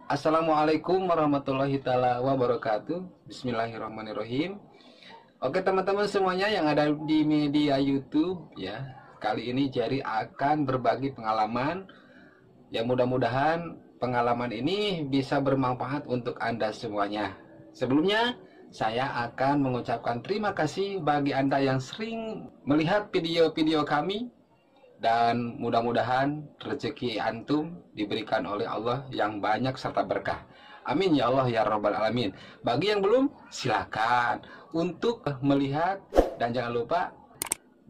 Assalamualaikum warahmatullahi taala wabarakatuh. Bismillahirrahmanirrahim. Oke teman-teman semuanya yang ada di media YouTube ya. Kali ini Jerry akan berbagi pengalaman. Ya mudah-mudahan pengalaman ini bisa bermanfaat untuk Anda semuanya. Sebelumnya saya akan mengucapkan terima kasih bagi Anda yang sering melihat video-video kami. Dan mudah-mudahan rezeki antum diberikan oleh Allah yang banyak serta berkah. Amin ya Allah ya Rabbal Alamin. Bagi yang belum, silakan untuk melihat dan jangan lupa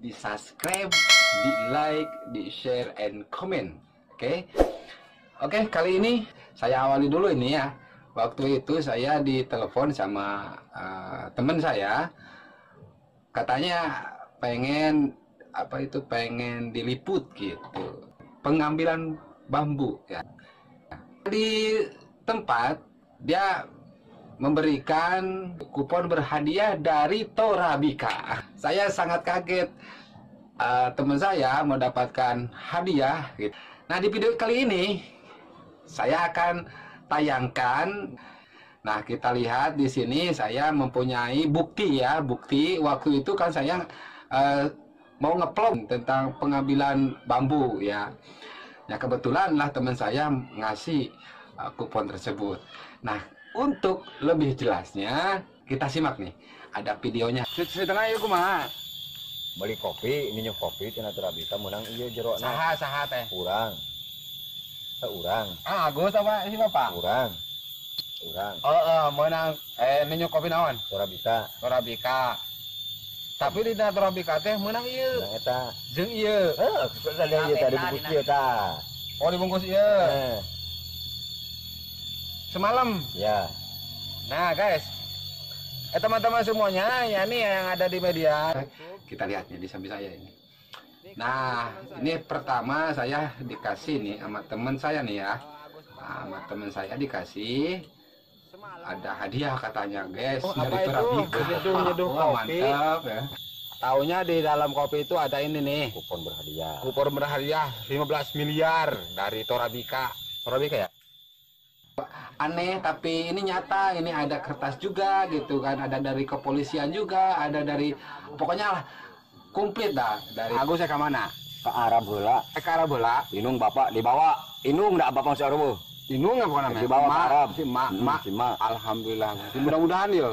di subscribe, di like, di share, and comment. Oke, kali ini saya awali dulu ini ya. Waktu itu saya ditelepon sama teman saya, katanya pengen diliput gitu, pengambilan bambu ya. Di tempat dia memberikan kupon berhadiah dari Torabika. Saya sangat kaget, teman saya mendapatkan hadiah gitu. Nah di video kali ini saya akan tayangkan. Nah kita lihat di sini saya mempunyai bukti ya, bukti waktu itu kan saya mau ngeplong tentang pengambilan bambu ya. Ya kebetulan lah teman saya ngasih kupon tersebut. Nah untuk lebih jelasnya kita simak nih, ada videonya. Setengah ya kumaha? Beli kopi, minum kopi tina Torabika menang ieu jerona. Saha teh? Urang. Urang. Agus apa si Bapak? Urang. Menang minum kopi naon? Torabika. Tapi di Torabika teh menang ieu. Menang eta. Jeung ieu. Ada ieu tadi dibungkus ieu tah. Oh dibungkus ieu. Semalam. Ya. Nah guys, teman-teman semuanya ya nih yang ada di media. Kita lihat nih di samping saya ini. Nah ini pertama saya dikasih nih sama teman saya nih ya. Nah, sama teman saya dikasih ada hadiah katanya guys dari Torabika. Nyeduh Mantap ya. Taunya di dalam kopi itu ada ini nih, Kupon berhadiah. kupon berhadiah 15 miliar dari Torabika. Torabika ya? Aneh tapi ini nyata, ini ada kertas juga gitu kan, ada dari kepolisian juga, ada dari pokoknya lah komplit dah. Dari Agus ke mana? Ke Arab heula. Ke Arab heula. Inung bapak dibawa. Inung da bapak si Arab. Inung apa namanya? Dibawa ke Arab. Si mak. Si mak. Alhamdulillah. Mudah-mudahan ya.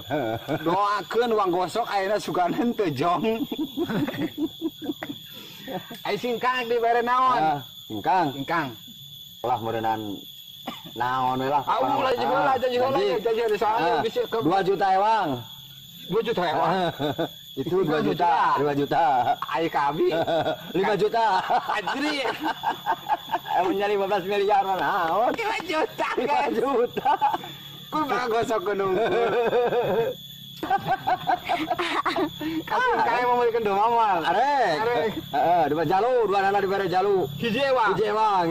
Doakeun uang gosok ayeuna suganan teu jong. Ai singkang dibere naon? Singkang. Lah meureunnan naon we lah. Awu lah jadi soalnya bisa ke 2 juta ewang. 2 juta ya. Itu 2 juta. 2 juta. Ai kabi 5 juta. ajri. Menjadi 15 miliar naon? 5 juta 5 guys. juta. Kumaha gosok gunung. Kasih kayak mau belikan dua mamal. Arek. Di jalu, 2 nana dibere jalu. Hiji ewang. Hiji ewang.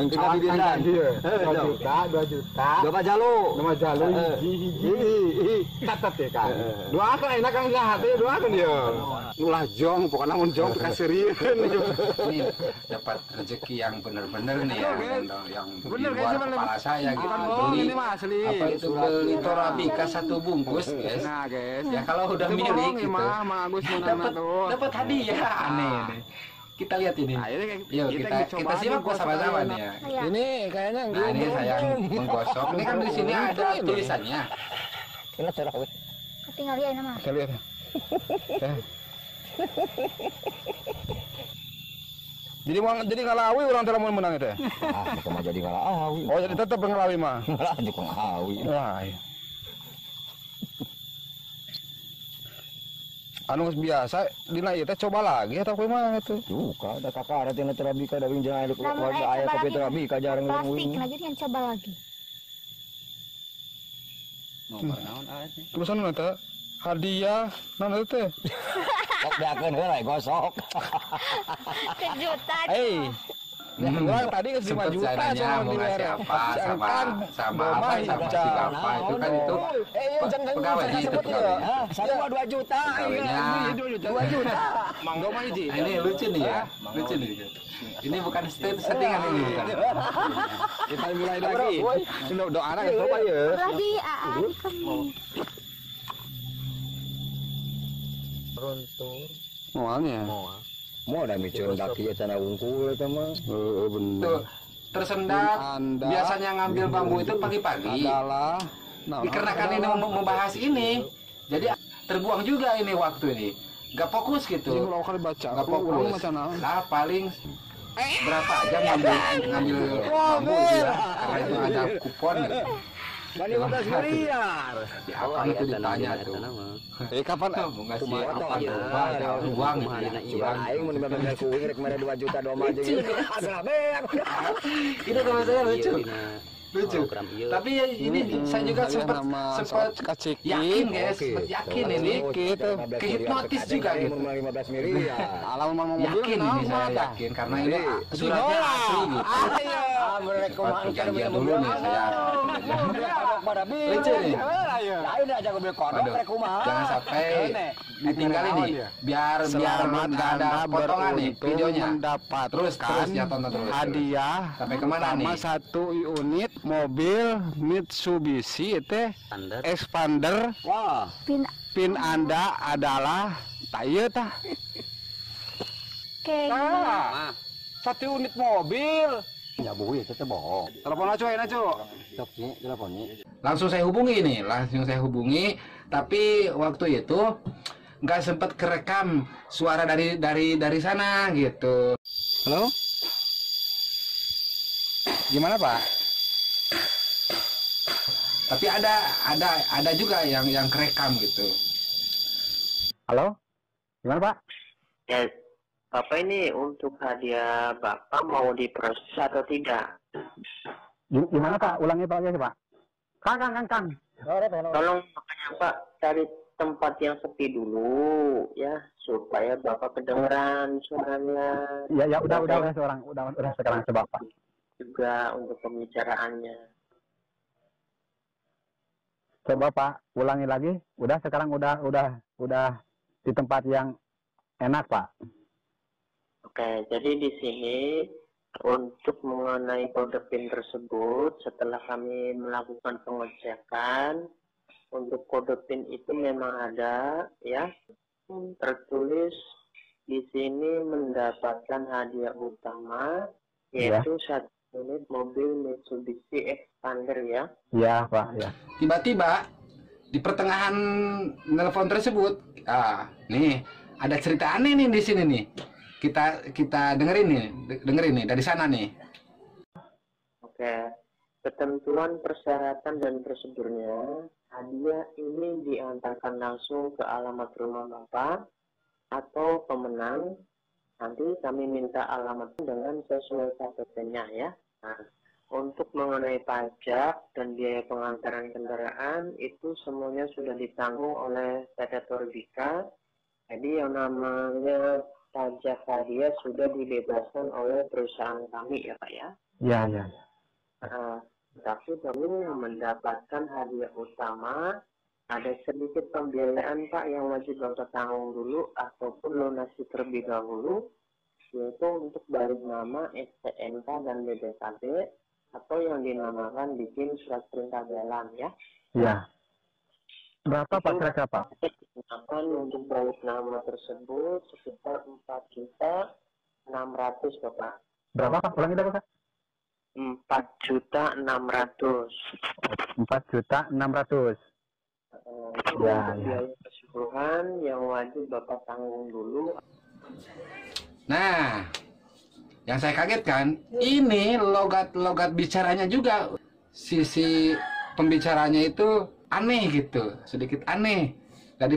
Kita bibiran. 2 juta. 2 jalu. Nama jalu hiji. Catat ya kan. Doakan enak kan hati doakan dia. Ulah jong, pokoknya mun jong dikasirieun. Ini dapat rezeki yang benar-benar nih ya, yang di luar kepala saya gitu. Beli apa itu beli Torabika 1 bungkus, guys. Nah, guys. Ya kalau udah milik gitu. Dapat hadiah aneh nih. Kita lihat ini. Yuk kita simak bersama-sama nih ya. Ini kayaknya nah, ini saya menggosok. Ini kan di sini ada tulisannya. Ini cerah we. Tinggal lihat nama. Kita lihat. Jadi ngalawi orang telah menang itu ya? Bukan mah jadi ngalawi. Oh jadi tetap ngalawi mah. Ngalawi kok ngalawi. Wah. Anu biasa dina ieu teh coba lagi atau kumaha itu? Duka ada kakak ada tina Torabika da winjang aya keluarga aya kopi Torabika jarang plastik nah jadi yang coba lagi. Nomor naon aya teh? Tulisan eta hadiah naon teh? Kok beakeun heula gosok. Kejutan. Orang tadi ke 5 Sempet juta sananya sama mau dia. ngasih apa sama apa sama si apa itu kan itu pegawai itu pegawainya. Satu 2 juta. Pegawainya. 2 juta. Mangga mah hiji. Ini lucu nih ya, lucu nih. Ini bukan settingan ini bukan. Kita mulai lagi. Doa anak coba ya. Lagi kamu. Runtur. Moalnya. Mau ada micun daki sana ungkul itu mah. Tuh tersendat. Biasanya ngambil bambu itu pagi-pagi. Adalah. Dikarenakan ini membahas ini, jadi terbuang juga ini waktu ini. Gak fokus gitu. Jadi kalau kali baca, Gak fokus. Lah paling berapa jam ngambil bambu ya, karena itu ada kupon gitu. Bani 15 miliar. Ya apa itu ditanya tuh. Kapan Mau ngasih apa tuh? Uang gitu ya. Uang. Aing mun bener kuing rek mere 2 juta doma aja gitu. Asa beak. Itu teman saya lucu. Lucu. Tapi ya ini saya juga sempat yakin guys, sempat yakin ini kehipnotis juga gitu. 15 miliar. Alam mau mobil Yakin ini saya yakin karena ini suratnya asli gitu. Mereka kumaha Perjanjian dulu nih saya. Lucu nih. Lain aja gue beli kodok Waduh, mereka kumaha. jangan sampai ditinggalin nih, biar nggak ada potongan nih videonya. Terus ya tonton terus. Hadiah Sampai kemana nih? sama 1 unit mobil Mitsubishi teh Expander. Wah, Pin Anda adalah tayo tah. Kayaknya 1 unit mobil. ya bu itu teh bohong. Telepon aja enak, Cuk. Coknya teleponnya. Langsung saya hubungi, tapi waktu itu nggak sempat kerekam suara dari sana gitu. Halo? Gimana, Pak? Tapi ada juga yang kerekam gitu. Halo? Gimana, Pak? Ya, Bapak ini untuk hadiah Bapak mau diproses atau tidak? Gimana, Pak? Ulangi Pak aja, Pak. Kang. Tolong makanya Pak cari tempat yang sepi dulu ya supaya Bapak kedengeran suaranya. Ya udah sekarang coba, Pak. Juga untuk pembicaraannya. Coba, Pak, ulangi lagi. Udah sekarang udah di tempat yang enak, Pak. Oke, jadi di sini untuk mengenai kode PIN tersebut, setelah kami melakukan pengecekan, untuk kode PIN itu memang ada, ya, tertulis di sini mendapatkan hadiah utama, yaitu 1 unit mobil Mitsubishi Expander, ya. Iya, Pak, ya. Tiba-tiba di pertengahan nelpon tersebut, nih ada cerita aneh nih di sini nih. Kita dengerin nih dari sana nih. Oke, ketentuan persyaratan dan prosedurnya, hadiah ini diantarkan langsung ke alamat rumah Bapak atau pemenang. Nanti kami minta alamat dengan sesuai KTP-nya ya. Nah, untuk mengenai pajak dan biaya pengantaran kendaraan itu semuanya sudah ditanggung oleh PT Torbika. Jadi yang namanya pajak hadiah sudah dibebaskan oleh perusahaan kami ya Pak ya. Iya. Tapi kami mendapatkan hadiah utama, ada sedikit pembiayaan Pak yang wajib Bapak tanggung dulu ataupun lunasi terlebih dahulu, yaitu untuk balik nama STNK dan BPKB atau yang dinamakan bikin surat perintah jalan ya. Iya. Berapa Pak kira-kira Pak? Untuk balik nama tersebut sekitar 4.600.000 Bapak. Berapa Pak? Ulangi lagi Pak. 4.600.000. 4.600.000. Ya. Biaya keseluruhan yang wajib Bapak tanggung dulu. Nah, yang saya kagetkan ini logat bicaranya juga, sisi pembicaranya itu aneh gitu, sedikit aneh dari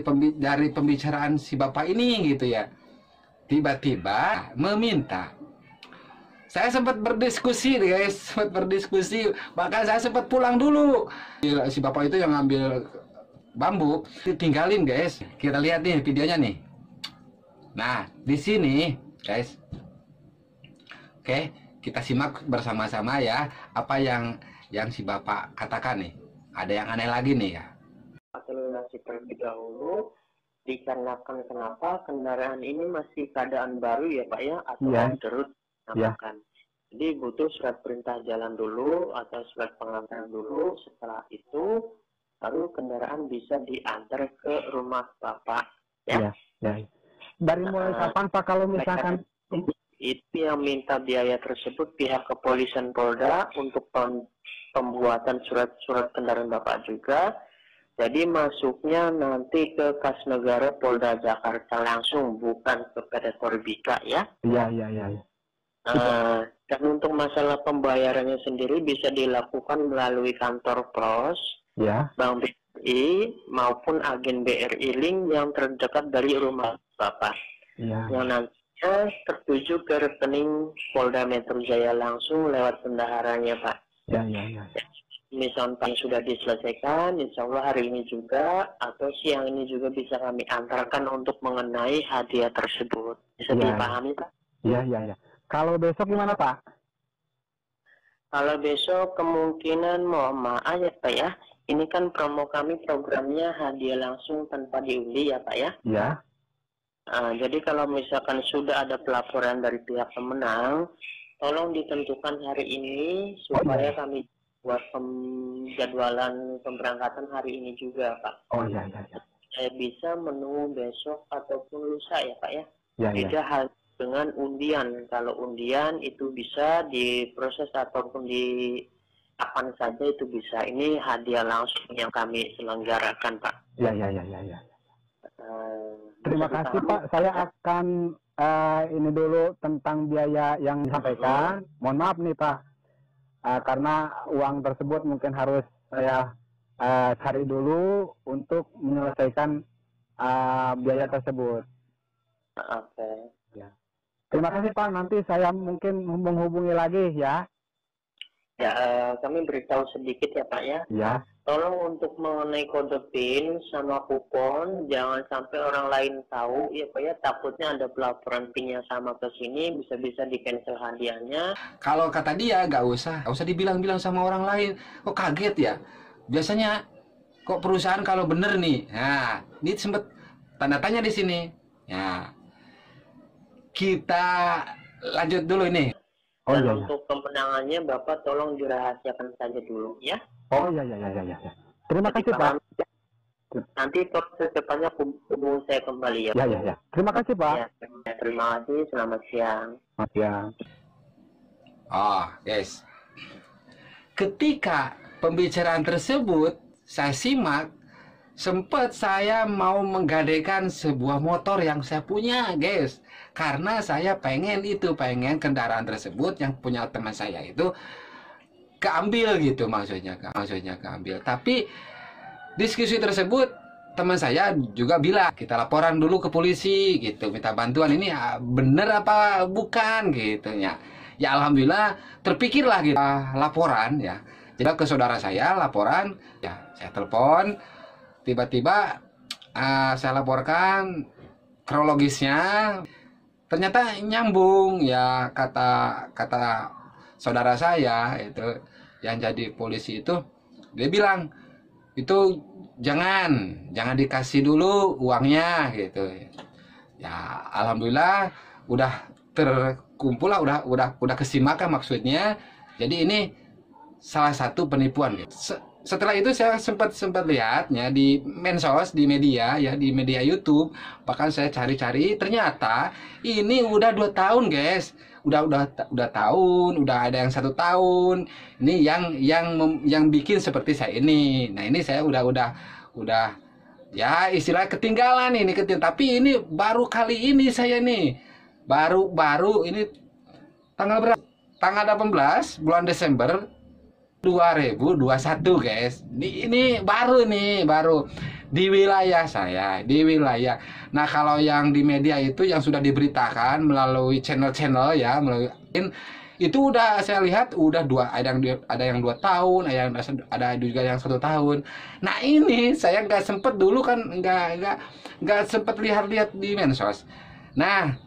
pembicaraan si bapak ini gitu ya. Tiba-tiba meminta. Saya sempat berdiskusi guys, bahkan saya sempat pulang dulu. Si bapak itu yang ngambil bambu ditinggalin guys. Kita lihat nih videonya nih. Nah di sini guys, oke, kita simak bersama-sama ya, apa yang si Bapak katakan nih. Ada yang aneh lagi nih ya. Lunasi terlebih dahulu dikarenakan kenapa kendaraan ini masih keadaan baru ya Pak ya, atau terus namakan. Jadi butuh surat perintah jalan dulu atau surat pengantaran dulu. Setelah itu baru kendaraan bisa diantar ke rumah Bapak ya. Dari mulai kapan Pak kalau misalkan itu yang minta biaya tersebut pihak kepolisian Polda untuk pembuatan surat-surat kendaraan Bapak juga. Jadi masuknya nanti ke Kas Negara Polda Jakarta langsung, bukan ke PT Torbika ya. Iya. Dan untuk masalah pembayarannya sendiri bisa dilakukan melalui kantor pos, Bank BRI maupun agen BRI Link yang terdekat dari rumah Bapak. Yang nantinya tertuju ke rekening Polda Metro Jaya langsung lewat bendaharanya Pak. Iya. Misalnya sudah diselesaikan, insya Allah hari ini juga atau siang ini juga bisa kami antarkan untuk mengenai hadiah tersebut. Bisa dipahami Pak? Iya. Kalau besok gimana Pak? Kalau besok kemungkinan mohon maaf ya Pak ya. Ini kan promo kami programnya hadiah langsung tanpa diundi ya Pak ya. Iya. Jadi kalau misalkan sudah ada pelaporan dari pihak pemenang, tolong ditentukan hari ini supaya kami buat penjadwalan pemberangkatan hari ini juga Pak. Iya. Saya bisa menunggu besok ataupun lusa ya Pak ya. Iya. Hal dengan undian. Kalau undian itu bisa diproses ataupun di kapan saja itu bisa. Ini hadiah langsung yang kami selenggarakan Pak. Iya. Terima kasih Pak. Saya akan ini dulu tentang biaya yang disampaikan. Mohon maaf nih Pak. Karena uang tersebut mungkin harus saya cari dulu untuk menyelesaikan biaya tersebut. Oke. Ya. Terima kasih Pak. Nanti saya mungkin menghubungi lagi ya. Ya, kami beritahu sedikit ya Pak ya. Ya. Tolong untuk mengenai kode PIN sama kupon jangan sampai orang lain tahu ya Pak ya, takutnya ada pelaporan PIN-nya sama ke sini bisa-bisa di cancel hadiahnya. Kalau kata dia nggak usah dibilang-bilang sama orang lain. Kok kaget ya? Biasanya kok perusahaan kalau bener nih. Nah, ini sempet tanda tanya di sini. Ya. Kita lanjut dulu ini. Dan untuk pemenangannya Bapak tolong dirahasiakan saja dulu ya. Iya. Terima kasih Pak. Nanti secepatnya hubungi saya kembali ya. Ya. Terima kasih Pak. Ya, terima kasih. Selamat siang. Selamat siang. Guys. Ketika pembicaraan tersebut saya simak, sempat saya mau menggadaikan sebuah motor yang saya punya, guys. Karena saya pengen kendaraan tersebut yang punya teman saya itu keambil gitu, maksudnya keambil. Tapi diskusi tersebut teman saya juga bilang kita laporan dulu ke polisi gitu, minta bantuan ini bener apa bukan gitu ya. Ya alhamdulillah terpikirlah gitu laporan ya. Jadi ke saudara saya laporan, ya saya telepon, tiba-tiba saya laporkan kronologisnya. Ternyata nyambung ya, kata saudara saya itu yang jadi polisi itu, dia bilang itu jangan dikasih dulu uangnya gitu. Ya alhamdulillah udah terkumpul lah, udah kesimakan maksudnya. Jadi ini salah satu penipuan gitu. Setelah itu saya sempat lihatnya di medsos, di media YouTube, bahkan saya cari-cari, ternyata ini udah 2 tahun guys, udah tahun, udah ada yang 1 tahun. Ini yang bikin seperti saya ini. Nah ini saya udah ya istilah ketinggalan ini tapi ini baru kali ini saya nih baru ini tanggal berapa? Tanggal 18 bulan Desember 2021 guys. Ini baru di wilayah saya, di wilayah. Nah kalau yang di media itu yang sudah diberitakan melalui channel-channel ya, itu udah saya lihat udah ada yang 2 tahun, ada juga yang 1 tahun. Nah ini saya nggak sempet dulu kan nggak sempet lihat di medsos. Nah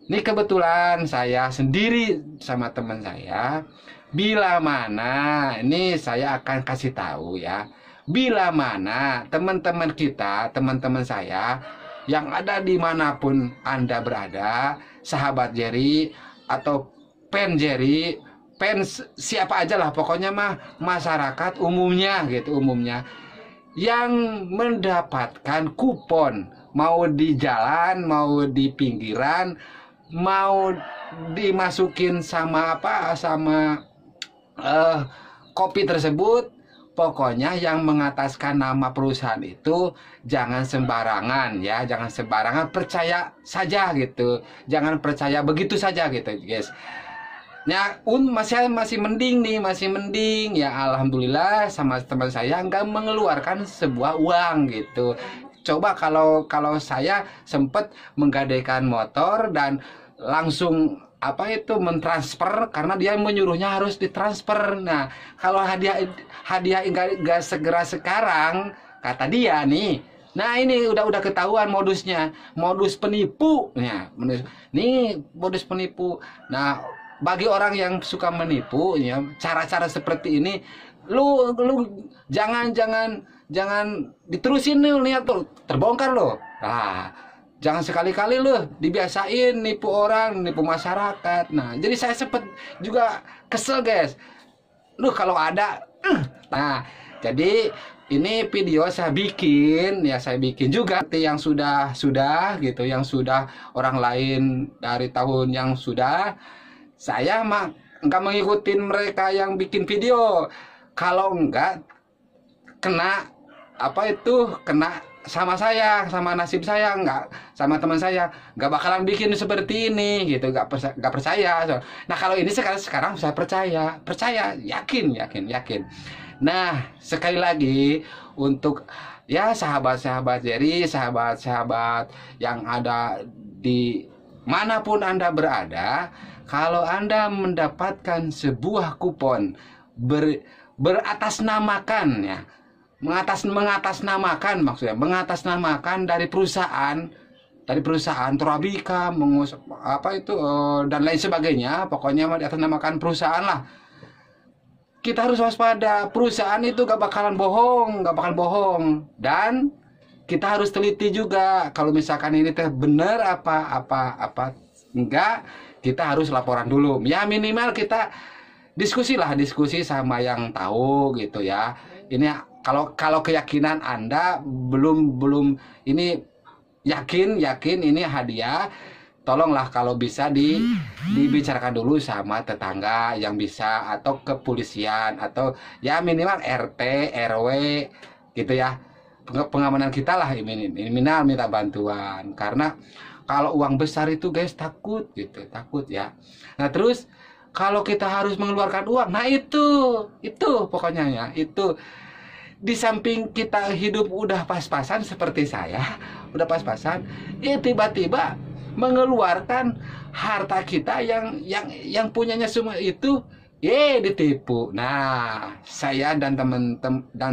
Ini kebetulan saya sendiri sama teman saya. Bila mana, ini saya akan kasih tahu ya. Bila mana teman-teman kita, teman-teman saya yang ada dimanapun Anda berada, sahabat Jerry atau pen Jerry, pen siapa aja lah, pokoknya mah masyarakat umumnya gitu, umumnya yang mendapatkan kupon, mau di jalan, mau di pinggiran, mau dimasukin sama apa, sama kopi tersebut, pokoknya yang mengataskan nama perusahaan itu jangan sembarangan ya, jangan sembarangan percaya saja gitu, jangan percaya begitu saja gitu guys. Ya, masih mending nih, masih mending ya, alhamdulillah sama teman saya nggak mengeluarkan sebuah uang gitu. Coba kalau saya sempat menggadaikan motor dan langsung apa itu mentransfer, karena dia menyuruhnya harus ditransfer. Nah, kalau hadiah enggak segera sekarang kata dia nih. Nah, ini udah ketahuan modusnya, modus penipu ya. Modus penipu. Nah, bagi orang yang suka menipu ya, cara-cara seperti ini lu jangan diterusin nih, lihat tuh terbongkar loh. Nah, jangan sekali-kali loh dibiasain nipu orang, nipu masyarakat. Nah, jadi saya sempet juga kesel guys. Lu kalau ada, nah, jadi ini video saya bikin juga yang sudah gitu, yang sudah orang lain dari tahun yang sudah. Saya mah nggak mengikutin mereka yang bikin video. Kalau enggak kena kena sama saya, sama nasib saya, nggak sama teman saya, nggak bakalan bikin seperti ini gitu, nggak percaya. Nah, kalau ini sekarang saya percaya, yakin. Nah, sekali lagi untuk ya sahabat-sahabat Jerry, sahabat-sahabat yang ada di manapun Anda berada, kalau Anda mendapatkan sebuah kupon beratasnamakan ya, mengatasnamakan dari perusahaan Torabika, dan lain sebagainya, pokoknya diatasnamakan perusahaan lah. Kita harus waspada, perusahaan itu gak bakalan bohong, dan kita harus teliti juga. Kalau misalkan ini teh bener apa enggak, kita harus laporan dulu. Ya minimal kita diskusi sama yang tahu gitu ya. Ini kalau keyakinan Anda belum ini yakin ini hadiah, tolonglah kalau bisa dibicarakan dulu sama tetangga yang bisa, atau kepolisian, atau ya minimal RT RW gitu ya. Pengamanan kita lah, minimal minta bantuan, karena kalau uang besar itu guys takut ya. Nah, terus kalau kita harus mengeluarkan uang, nah itu pokoknya ya, itu di samping kita hidup udah pas-pasan seperti saya, udah pas-pasan, ya tiba-tiba mengeluarkan harta kita yang punyanya semua itu, ditipu. Nah, saya dan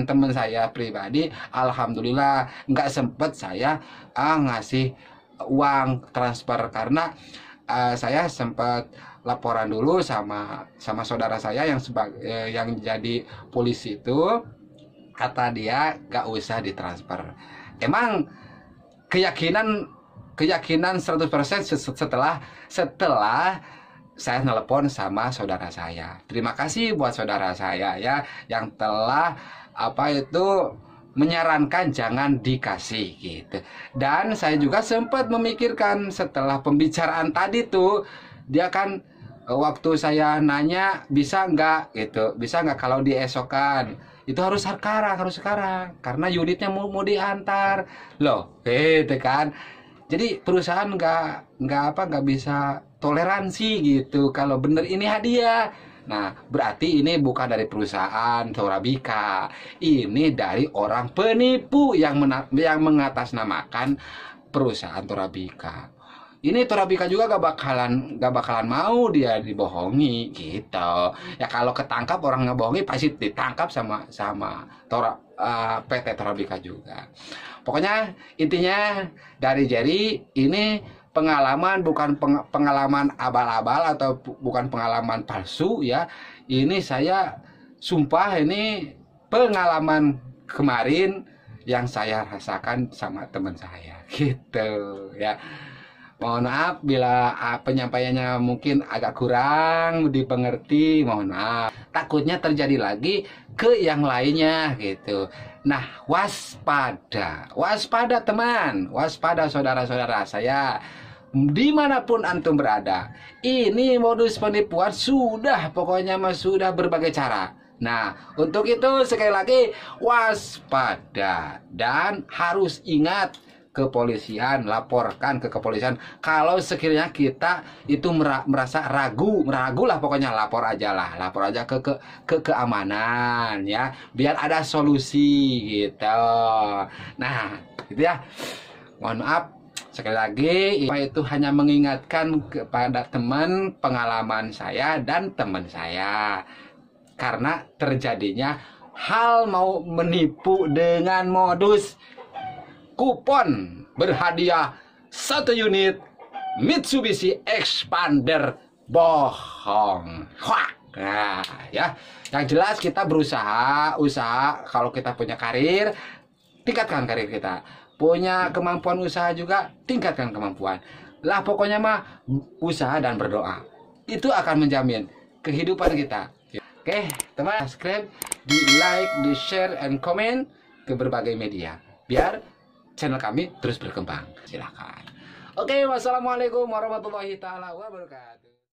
teman saya pribadi, alhamdulillah nggak sempet saya ngasih uang transfer, karena saya sempat laporan dulu sama saudara saya yang jadi polisi itu. Kata dia gak usah ditransfer. Emang keyakinan 100% setelah saya nelpon sama saudara saya. Terima kasih buat saudara saya ya, yang telah menyarankan jangan dikasih gitu. Dan saya juga sempat memikirkan setelah pembicaraan tadi tuh, dia kan waktu saya nanya bisa nggak kalau diesokan, itu harus sekarang karena unitnya mau diantar loh gitu kan. Jadi perusahaan nggak bisa toleransi gitu kalau bener ini hadiah. Nah, berarti ini bukan dari perusahaan Torabika, ini dari orang penipu yang mengatasnamakan perusahaan Torabika. Ini Torabika juga gak bakalan mau dia dibohongi gitu. Ya kalau ketangkap orang ngebohongi pasti ditangkap sama PT Torabika juga. Pokoknya intinya dari Jerry ini pengalaman, bukan pengalaman abal-abal atau bukan pengalaman palsu ya. Ini saya sumpah, ini pengalaman kemarin yang saya rasakan sama teman saya gitu ya. Mohon maaf bila penyampaiannya mungkin agak kurang dipengerti, mohon maaf. Takutnya terjadi lagi ke yang lainnya gitu. Nah, waspada, waspada teman, waspada saudara-saudara saya, dimanapun antum berada. Ini modus penipuan sudah, pokoknya mah sudah berbagai cara. Nah, untuk itu sekali lagi waspada dan harus ingat, kepolisian, laporkan ke kepolisian kalau sekiranya kita itu merasa ragu lah, pokoknya lapor aja ke keamanan ya, biar ada solusi gitu. Nah, gitu ya. Mohon maaf sekali lagi, itu hanya mengingatkan kepada teman pengalaman saya dan teman saya karena terjadinya hal mau menipu dengan modus kupon berhadiah 1 unit Mitsubishi Expander bohong. Wah, nah ya, yang jelas kita usaha kalau kita punya karir, tingkatkan karir kita. Punya kemampuan usaha juga, tingkatkan kemampuan. Lah pokoknya mah usaha dan berdoa. Itu akan menjamin kehidupan kita. Oke, teman, subscribe, di like, di share, and comment ke berbagai media. Biar channel kami terus berkembang. Silakan. Oke, wassalamualaikum warahmatullahi taala wabarakatuh.